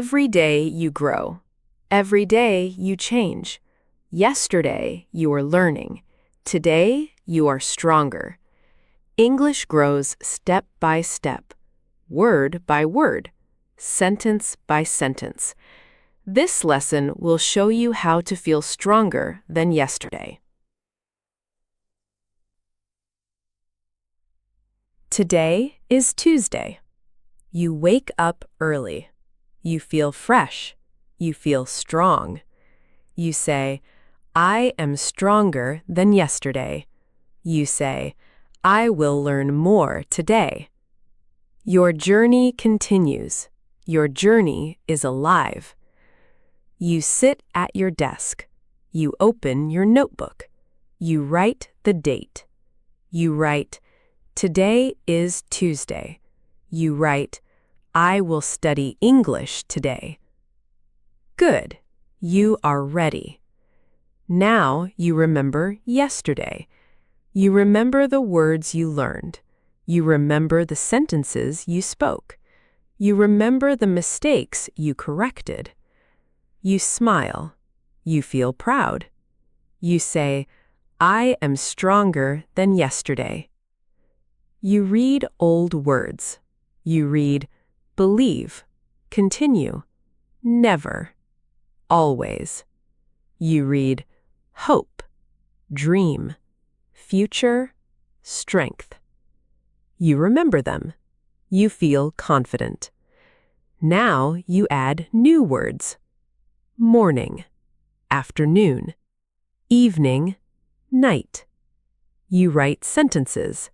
Every day you grow. Every day you change. Yesterday you are learning. Today you are stronger. English grows step by step, word by word, sentence by sentence. This lesson will show you how to feel stronger than yesterday. Today is Tuesday. You wake up early. You feel fresh. You feel strong. You say, I am stronger than yesterday. You say, I will learn more today. Your journey continues. Your journey is alive. You sit at your desk. You open your notebook. You write the date. You write, Today is Tuesday. You write, I will study English today. Good. You are ready. Now you remember yesterday. You remember the words you learned. You remember the sentences you spoke. You remember the mistakes you corrected. You smile. You feel proud. You say, I am stronger than yesterday. You read old words. You read, believe, continue, never, always. You read, hope, dream, future, strength. You remember them. You feel confident. Now you add new words. Morning, afternoon, evening, night. You write sentences.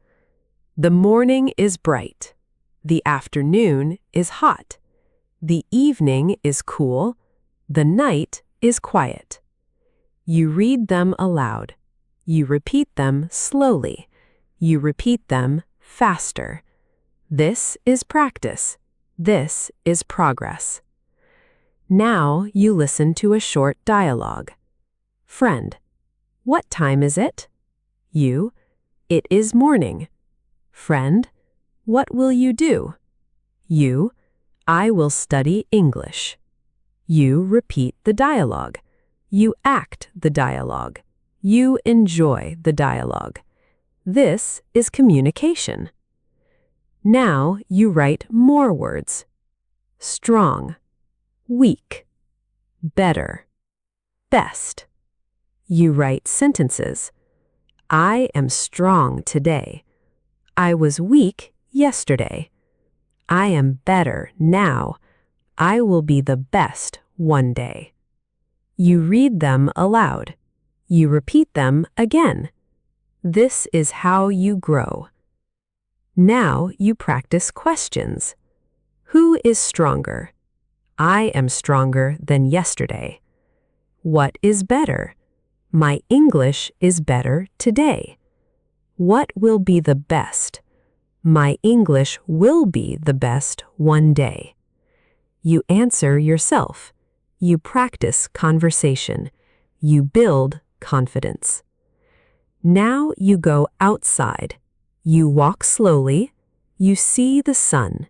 The morning is bright. The afternoon is hot. The evening is cool. The night is quiet. You read them aloud. You repeat them slowly. You repeat them faster. This is practice. This is progress. Now you listen to a short dialogue. Friend, what time is it? You, it is morning. Friend, what will you do? You, I will study English. You repeat the dialogue. You act the dialogue. You enjoy the dialogue. This is communication. Now you write more words. Strong, weak, better, best. You write sentences. I am strong today. I was weak yesterday. I am better now. I will be the best one day. You read them aloud. You repeat them again. This is how you grow. Now you practice questions. Who is stronger? I am stronger than yesterday. What is better? My English is better today. What will be the best? My English will be the best one day. You answer yourself. You practice conversation. You build confidence. Now you go outside. You walk slowly. You see the sun.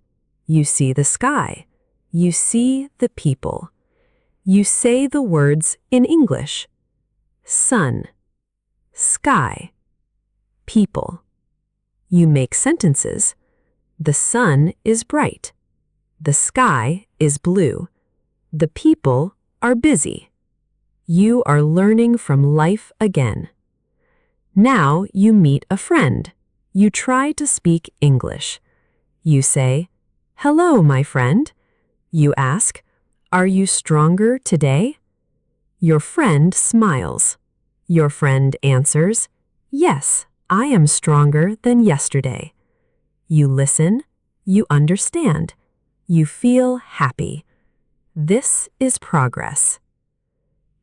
You see the sky. You see the people. You say the words in English. Sun, sky, people. You make sentences. The sun is bright. The sky is blue. The people are busy. You are learning from life again. Now you meet a friend. You try to speak English. You say, Hello, my friend. You ask, Are you stronger today? Your friend smiles. Your friend answers, Yes, I am stronger than yesterday. You listen. You understand. You feel happy. This is progress.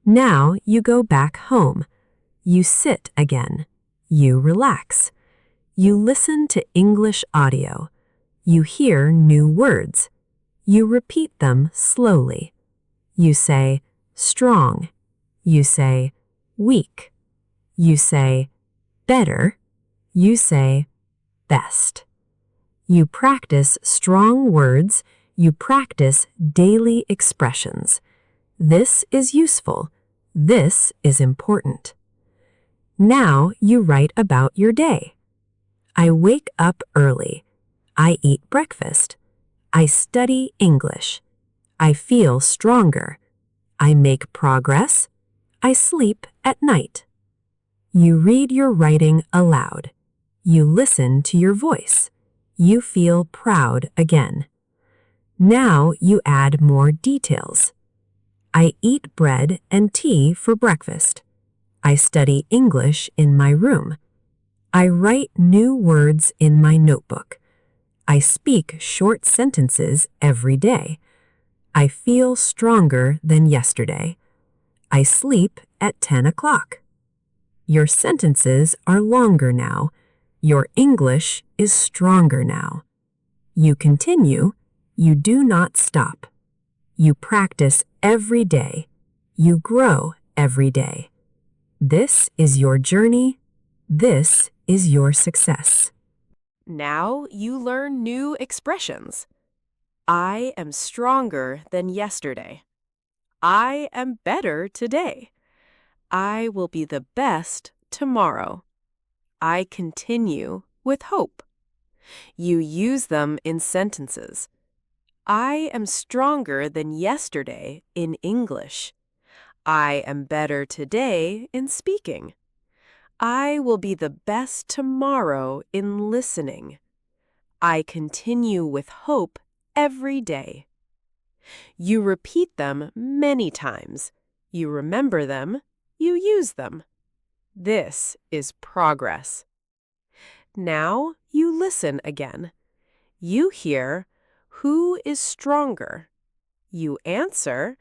Now you go back home. You sit again. You relax. You listen to English audio. You hear new words. You repeat them slowly. You say, strong. You say, weak. You say, better. You say, best. You practice strong words. You practice daily expressions. This is useful. This is important. Now you write about your day. I wake up early. I eat breakfast. I study English. I feel stronger. I make progress. I sleep at night. You read your writing aloud. You listen to your voice. You feel proud again. Now you add more details. I eat bread and tea for breakfast. I study English in my room. I write new words in my notebook. I speak short sentences every day. I feel stronger than yesterday. I sleep at 10 o'clock. Your sentences are longer now. Your English is stronger now. You continue. You do not stop. You practice every day. You grow every day. This is your journey. This is your success. Now you learn new expressions. I am stronger than yesterday. I am better today. I will be the best tomorrow. I continue with hope. You use them in sentences. I am stronger than yesterday in English. I am better today in speaking. I will be the best tomorrow in listening. I continue with hope every day. You repeat them many times. You remember them. You use them. This is progress. Now you listen again. You hear, who is stronger? You answer,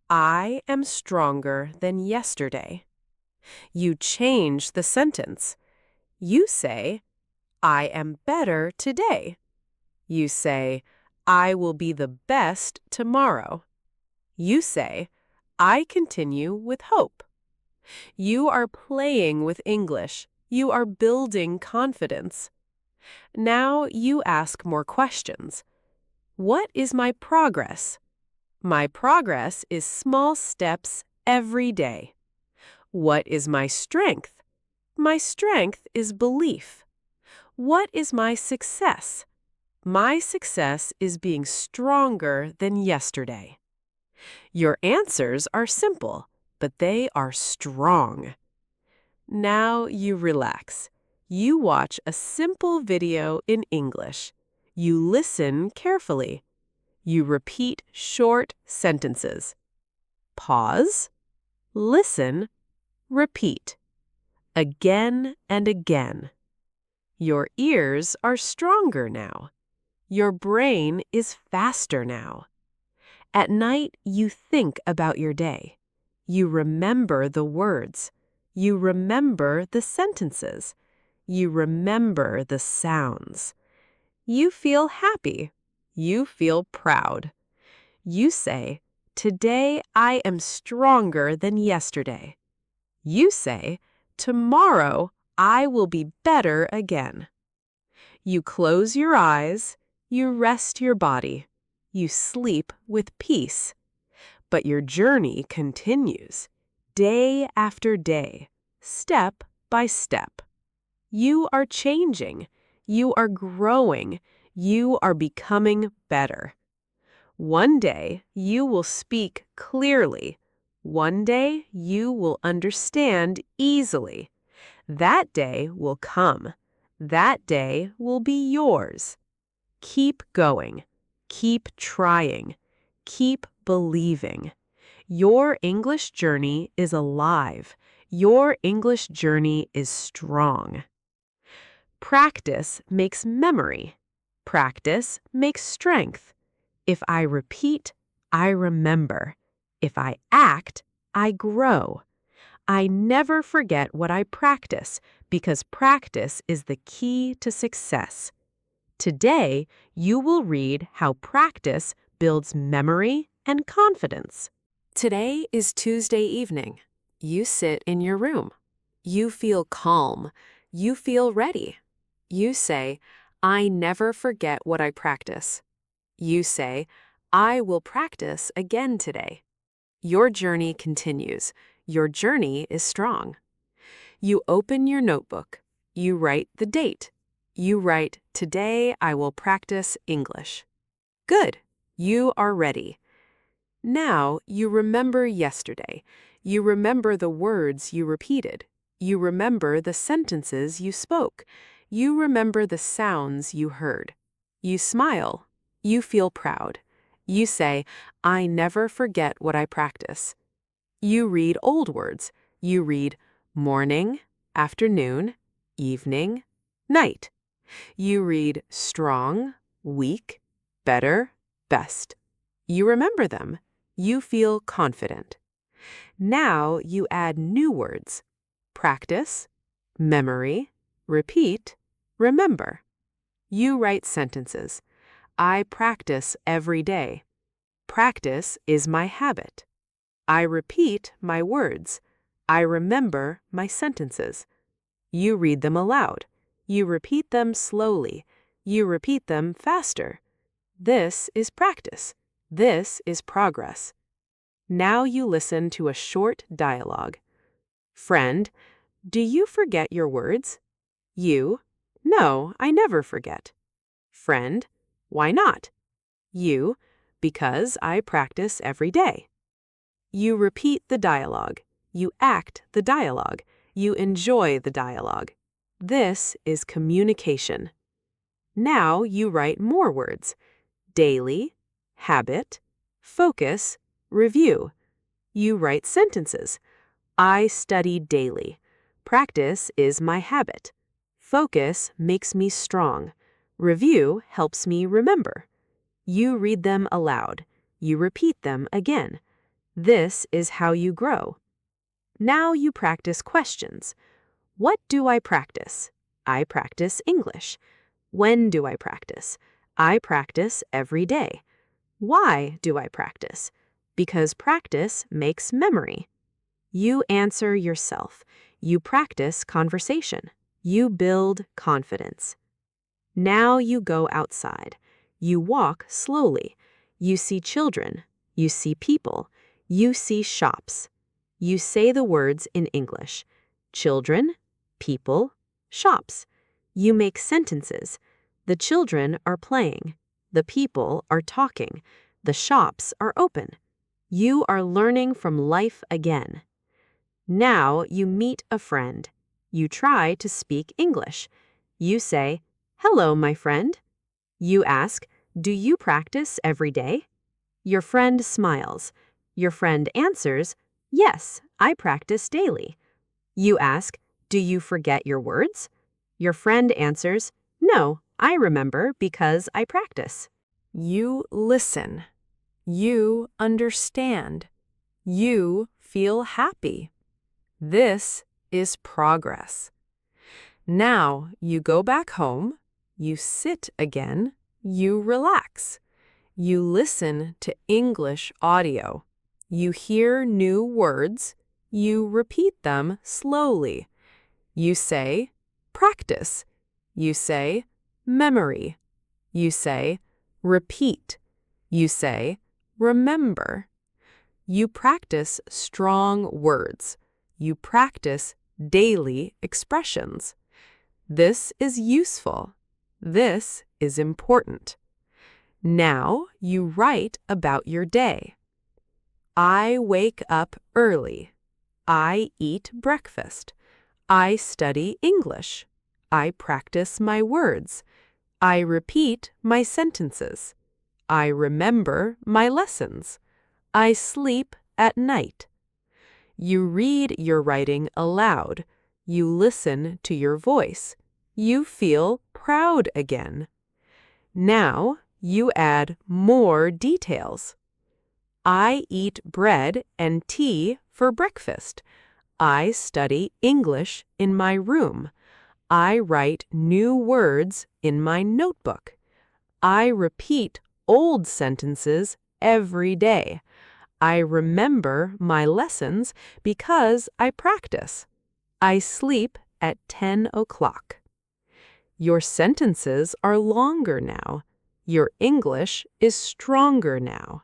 I am stronger than yesterday. You change the sentence. You say, I am better today. You say, I will be the best tomorrow. You say, I continue with hope. You are playing with English. You are building confidence. Now you ask more questions. What is my progress? My progress is small steps every day. What is my strength? My strength is belief. What is my success? My success is being stronger than yesterday. Your answers are simple, but they are strong. Now you relax. You watch a simple video in English. You listen carefully. You repeat short sentences. Pause, listen, repeat. Again and again. Your ears are stronger now. Your brain is faster now. At night, you think about your day. You remember the words. You remember the sentences. You remember the sounds. You feel happy. You feel proud. You say, today I am stronger than yesterday. You say, tomorrow I will be better again. You close your eyes. You rest your body. You sleep with peace. But your journey continues, day after day, step by step. You are changing. You are growing. You are becoming better. One day, you will speak clearly. One day, you will understand easily. That day will come. That day will be yours. Keep going. Keep trying. Keep believing. Your English journey is alive. Your English journey is strong. Practice makes memory. Practice makes strength. If I repeat, I remember. If I act, I grow. I never forget what I practice because practice is the key to success. Today, you will read how practice builds memory and confidence. Today is Tuesday evening. You sit in your room. You feel calm. You feel ready. You say, I never forget what I practice. You say, I will practice again today. Your journey continues. Your journey is strong. You open your notebook. You write the date. You write, today I will practice English. Good. You are ready. Now you remember yesterday. You remember the words you repeated. You remember the sentences you spoke. You remember the sounds you heard. You smile. You feel proud. You say, I never forget what I practice. You read old words. You read morning, afternoon, evening, night. You read strong, weak, better, best. You remember them. You feel confident. Now you add new words. Practice, memory, repeat, remember. You write sentences. I practice every day. Practice is my habit. I repeat my words. I remember my sentences. You read them aloud. You repeat them slowly. You repeat them faster. This is practice. This is progress. Now you listen to a short dialogue. Friend, do you forget your words? You, no, I never forget. Friend, why not? You, because I practice every day. You repeat the dialogue. You act the dialogue. You enjoy the dialogue. This is communication. Now you write more words. Daily, habit, focus, review. You write sentences. I study daily. Practice is my habit. Focus makes me strong. Review helps me remember. You read them aloud. You repeat them again. This is how you grow. Now you practice questions. What do I practice? I practice English. When do I practice? I practice every day. Why do I practice? Because practice makes memory. You answer yourself. You practice conversation. You build confidence. Now you go outside. You walk slowly. You see children. You see people. You see shops. You say the words in English. Children, people, shops. You make sentences. The children are playing. The people are talking. The shops are open. You are learning from life again. Now you meet a friend. You try to speak English. You say, hello, my friend. You ask, do you practice every day? Your friend smiles. Your friend answers, yes, I practice daily. You ask, do you forget your words? Your friend answers, no, I remember because I practice. You listen. You understand. You feel happy. This is progress. Now you go back home, you sit again, you relax. You listen to English audio. You hear new words. You repeat them slowly. You say, practice. You say, memory. You say, repeat. You say, remember. You practice strong words. You practice daily expressions. This is useful. This is important. Now you write about your day. I wake up early. I eat breakfast. I study English. I practice my words. I repeat my sentences. I remember my lessons. I sleep at night. You read your writing aloud. You listen to your voice. You feel proud again. Now you add more details. I eat bread and tea for breakfast. I study English in my room. I write new words in my notebook. I repeat old sentences every day. I remember my lessons because I practice. I sleep at 10 o'clock. Your sentences are longer now. Your English is stronger now.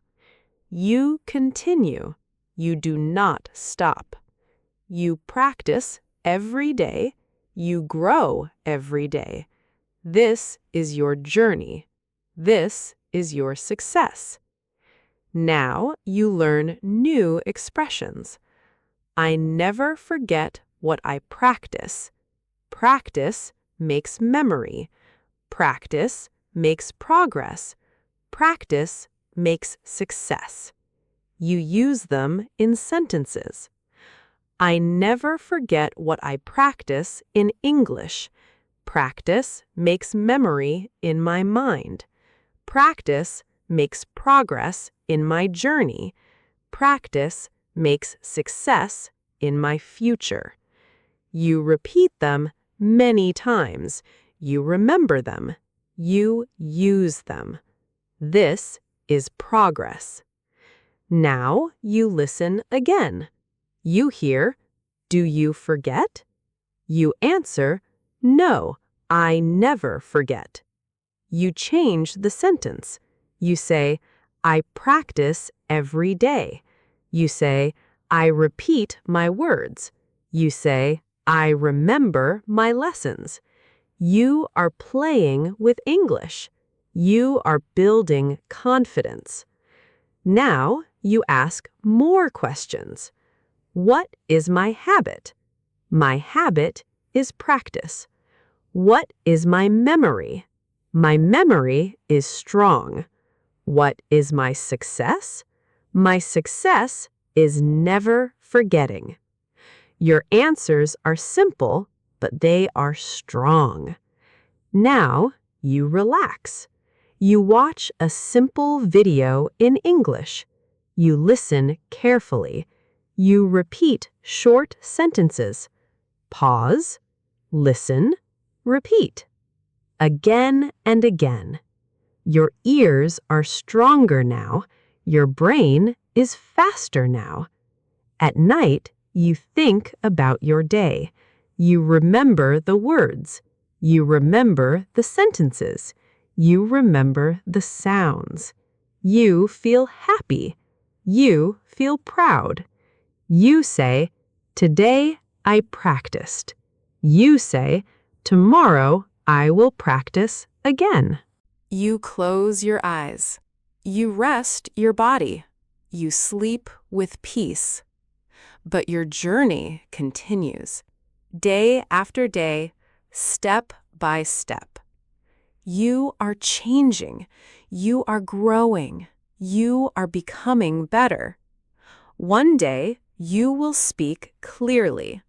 You continue. You do not stop. You practice every day. You grow every day. This is your journey. This is your success. Now you learn new expressions. I never forget what I practice. Practice makes memory. Practice makes progress. Practice makes success. You use them in sentences. I never forget what I practice in English. Practice makes memory in my mind. Practice makes progress in my journey. Practice makes success in my future. You repeat them many times. You remember them. You use them. This is progress. Now you listen again. You hear, "Do you forget?" You answer, "No, I never forget." You change the sentence. You say, "I practice every day." You say, "I repeat my words." You say, "I remember my lessons." You are playing with English. You are building confidence. Now you ask more questions. What is my habit? My habit is practice. What is my memory? My memory is strong. What is my success? My success is never forgetting. Your answers are simple, but they are strong. Now you relax. You watch a simple video in English. You listen carefully. You repeat short sentences. Pause, listen, repeat. Again and again. Your ears are stronger now. Your brain is faster now. At night, you think about your day. You remember the words. You remember the sentences. You remember the sounds. You feel happy. You feel proud. You say, "Today I practiced." You say, "Tomorrow I will practice again." You close your eyes. You rest your body. You sleep with peace. But your journey continues, day after day, step by step. You are changing. You are growing. You are becoming better. One day, you will speak clearly.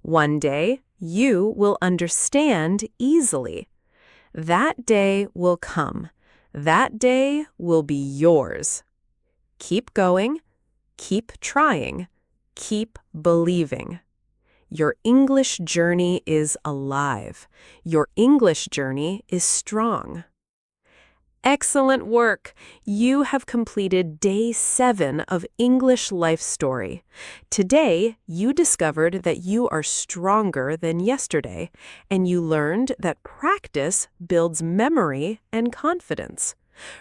One day, you will understand easily. That day will come. That day will be yours. Keep going. Keep trying. Keep believing. Your English journey is alive. Your English journey is strong. Excellent work! You have completed day 7 of English Life Story. Today, you discovered that you are stronger than yesterday, and you learned that practice builds memory and confidence.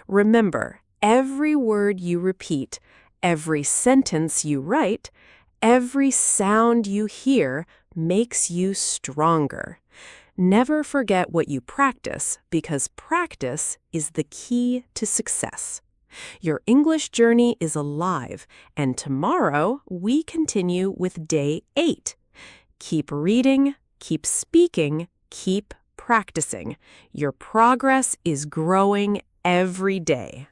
Remember, every word you repeat, every sentence you write, every sound you hear makes you stronger. Never forget what you practice, because practice is the key to success. Your English journey is alive, and tomorrow we continue with day 8. Keep reading, keep speaking, keep practicing. Your progress is growing every day.